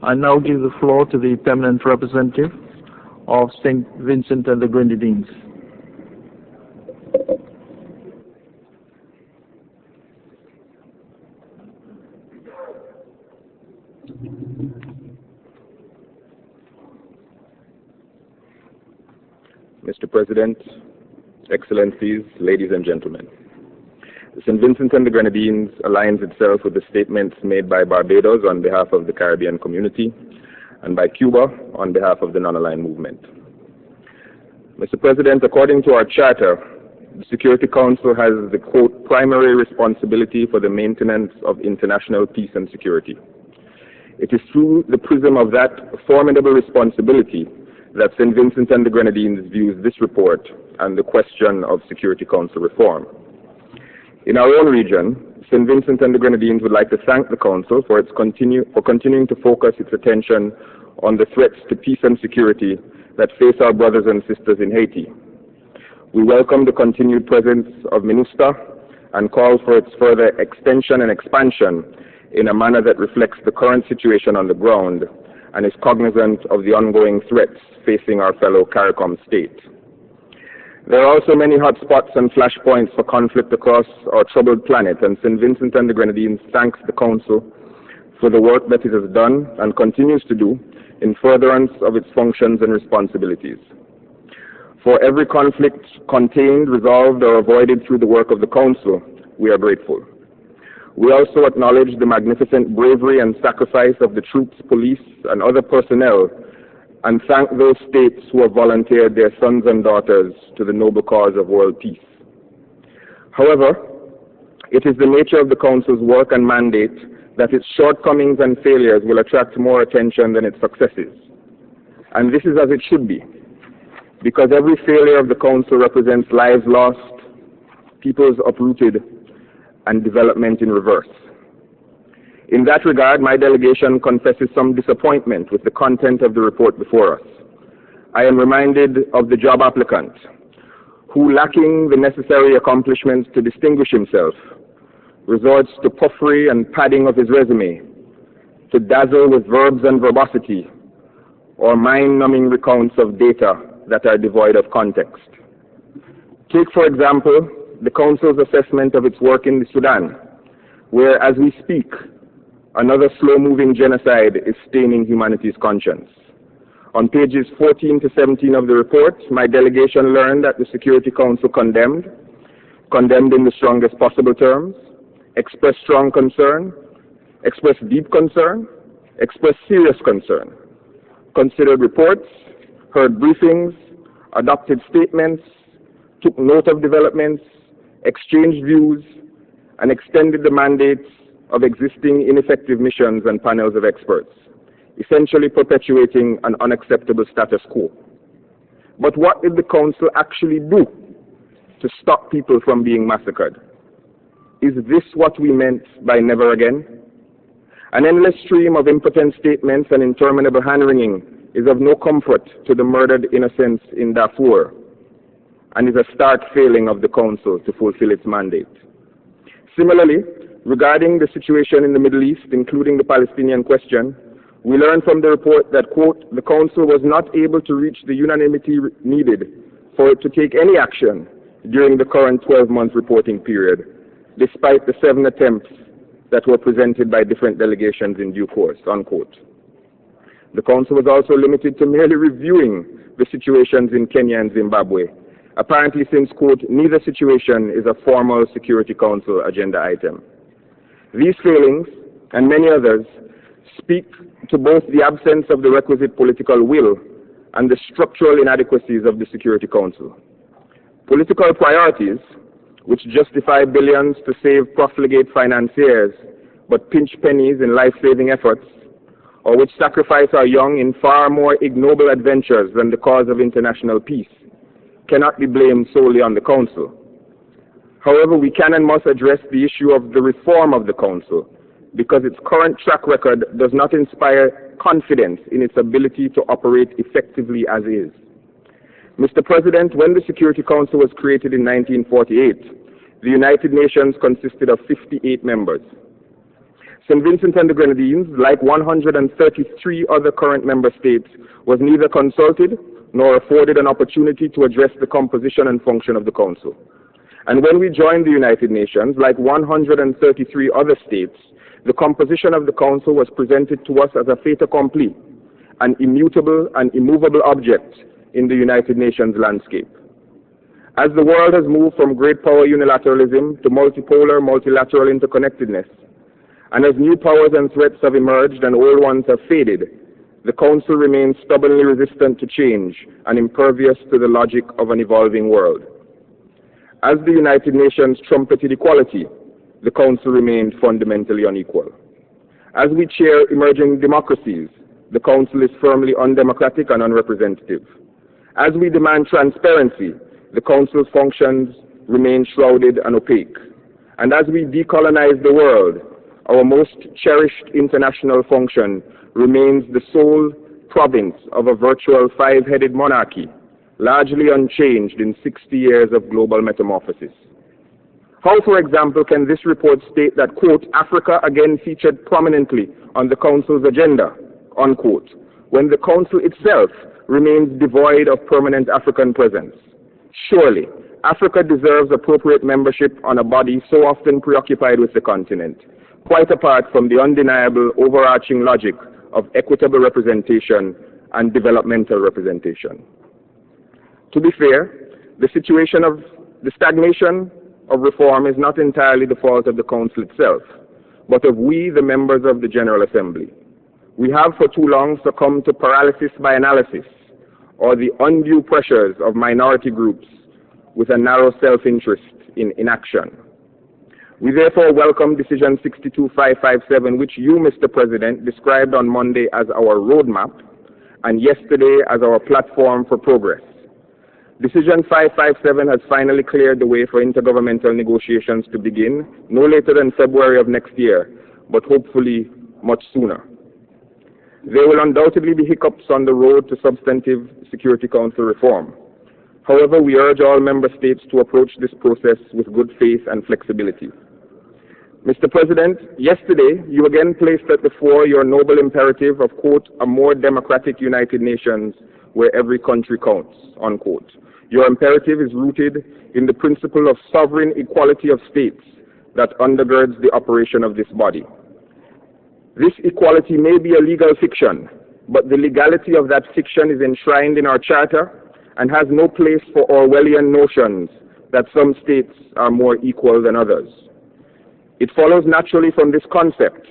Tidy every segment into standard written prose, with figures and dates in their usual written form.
I now give the floor to the permanent representative of St. Vincent and the Grenadines. Mr. President, Excellencies, ladies and gentlemen. The St. Vincent and the Grenadines aligns itself with the statements made by Barbados on behalf of the Caribbean community and by Cuba on behalf of the non-aligned movement. Mr. President, according to our charter, the Security Council has the, quote, primary responsibility for the maintenance of international peace and security. It is through the prism of that formidable responsibility that St. Vincent and the Grenadines views this report and the question of Security Council reform. In our own region, St. Vincent and the Grenadines would like to thank the Council for continuing to focus its attention on the threats to peace and security that face our brothers and sisters in Haiti. We welcome the continued presence of MINUSTA and call for its further extension and expansion in a manner that reflects the current situation on the ground and is cognizant of the ongoing threats facing our fellow CARICOM state. There are also many hotspots and flashpoints for conflict across our troubled planet, and St. Vincent and the Grenadines thanks the Council for the work that it has done and continues to do in furtherance of its functions and responsibilities. For every conflict contained, resolved, or avoided through the work of the Council, we are grateful. We also acknowledge the magnificent bravery and sacrifice of the troops, police, and other personnel, and thank those states who have volunteered their sons and daughters to the noble cause of world peace. However, it is the nature of the Council's work and mandate that its shortcomings and failures will attract more attention than its successes. And this is as it should be, because every failure of the Council represents lives lost, peoples uprooted, and development in reverse. In that regard, my delegation confesses some disappointment with the content of the report before us. I am reminded of the job applicant who, lacking the necessary accomplishments to distinguish himself, resorts to puffery and padding of his resume, to dazzle with verbs and verbosity, or mind-numbing recounts of data that are devoid of context. Take, for example, the Council's assessment of its work in the Sudan, where, as we speak, another slow-moving genocide is staining humanity's conscience. On pages 14 to 17 of the report, my delegation learned that the Security Council condemned in the strongest possible terms, expressed strong concern, expressed deep concern, expressed serious concern, considered reports, heard briefings, adopted statements, took note of developments, exchanged views, and extended the mandates of existing ineffective missions and panels of experts, essentially perpetuating an unacceptable status quo. But what did the Council actually do to stop people from being massacred? Is this what we meant by never again? An endless stream of impotent statements and interminable hand-wringing is of no comfort to the murdered innocents in Darfur, and is a stark failing of the Council to fulfill its mandate. Similarly, regarding the situation in the Middle East, including the Palestinian question, we learned from the report that, quote, the Council was not able to reach the unanimity needed for it to take any action during the current 12-month reporting period, despite the 7 attempts that were presented by different delegations in due course, unquote. The Council was also limited to merely reviewing the situations in Kenya and Zimbabwe, apparently since, quote, neither situation is a formal Security Council agenda item. These failings, and many others, speak to both the absence of the requisite political will and the structural inadequacies of the Security Council. Political priorities, which justify billions to save profligate financiers but pinch pennies in life-saving efforts, or which sacrifice our young in far more ignoble adventures than the cause of international peace, cannot be blamed solely on the Council. However, we can and must address the issue of the reform of the Council, because its current track record does not inspire confidence in its ability to operate effectively as is. Mr. President, when the Security Council was created in 1948, the United Nations consisted of 58 members. St. Vincent and the Grenadines, like 133 other current member states, was neither consulted nor afforded an opportunity to address the composition and function of the Council. And when we joined the United Nations, like 133 other states, the composition of the Council was presented to us as a fait accompli, an immutable and immovable object in the United Nations landscape. As the world has moved from great power unilateralism to multipolar, multilateral interconnectedness, and as new powers and threats have emerged and old ones have faded, the Council remains stubbornly resistant to change and impervious to the logic of an evolving world. As the United Nations trumpeted equality, the Council remained fundamentally unequal. As we chair emerging democracies, the Council is firmly undemocratic and unrepresentative. As we demand transparency, the Council's functions remain shrouded and opaque. And as we decolonize the world, our most cherished international function remains the sole province of a virtual five-headed monarchy, largely unchanged in 60 years of global metamorphosis. How, for example, can this report state that, quote, Africa again featured prominently on the Council's agenda, unquote, when the Council itself remains devoid of permanent African presence? Surely, Africa deserves appropriate membership on a body so often preoccupied with the continent, quite apart from the undeniable overarching logic of equitable representation and developmental representation. To be fair, the stagnation of reform is not entirely the fault of the Council itself, but of we, the members of the General Assembly. We have for too long succumbed to paralysis by analysis, or the undue pressures of minority groups with a narrow self-interest in inaction. We therefore welcome Decision 62557, which you, Mr. President, described on Monday as our roadmap and yesterday as our platform for progress. Decision 557 has finally cleared the way for intergovernmental negotiations to begin no later than February of next year, but hopefully much sooner. There will undoubtedly be hiccups on the road to substantive Security Council reform. However, we urge all member states to approach this process with good faith and flexibility. Mr. President, yesterday you again placed at the fore your noble imperative of, quote, a more democratic United Nations where every country counts, unquote. Your imperative is rooted in the principle of sovereign equality of states that undergirds the operation of this body. This equality may be a legal fiction, but the legality of that fiction is enshrined in our charter and has no place for Orwellian notions that some states are more equal than others. It follows naturally from this concept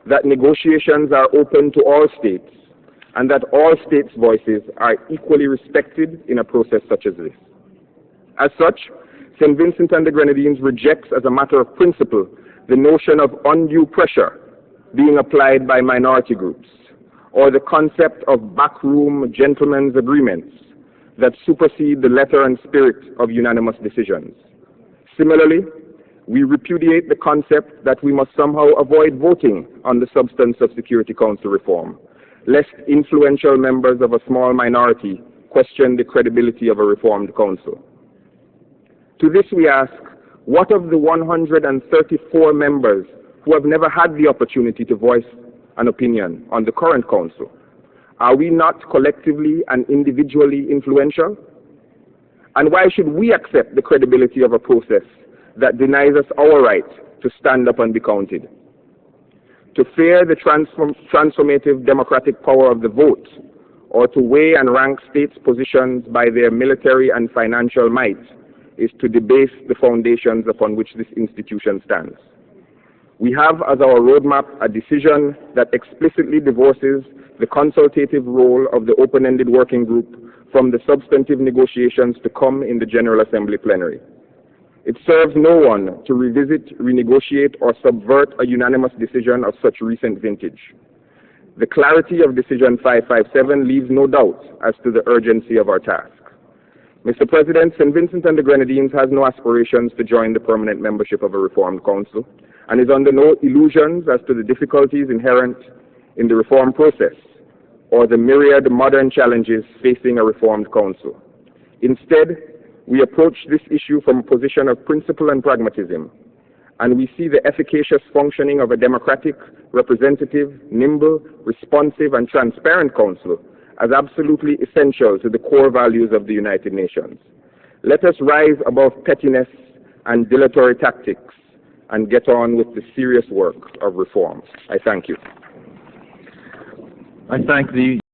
that negotiations are open to all states and that all states' voices are equally respected in a process such as this. As such, St. Vincent and the Grenadines rejects as a matter of principle the notion of undue pressure being applied by minority groups, or the concept of backroom gentlemen's agreements that supersede the letter and spirit of unanimous decisions. Similarly, we repudiate the concept that we must somehow avoid voting on the substance of Security Council reform, lest influential members of a small minority question the credibility of a reformed council. To this we ask, what of the 134 members who have never had the opportunity to voice an opinion on the current council? Are we not collectively and individually influential? And why should we accept the credibility of a process that denies us our right to stand up and be counted? To fear the transformative democratic power of the vote, or to weigh and rank states' positions by their military and financial might, is to debase the foundations upon which this institution stands. We have as our roadmap a decision that explicitly divorces the consultative role of the open-ended working group from the substantive negotiations to come in the General Assembly plenary. It serves no one to revisit, renegotiate, or subvert a unanimous decision of such recent vintage. The clarity of Decision 557 leaves no doubt as to the urgency of our task. Mr. President, St. Vincent and the Grenadines has no aspirations to join the permanent membership of a reformed council and is under no illusions as to the difficulties inherent in the reform process or the myriad modern challenges facing a reformed council. Instead, we approach this issue from a position of principle and pragmatism, and we see the efficacious functioning of a democratic, representative, nimble, responsive, and transparent council as absolutely essential to the core values of the United Nations. Let us rise above pettiness and dilatory tactics and get on with the serious work of reform. I thank you. I thank the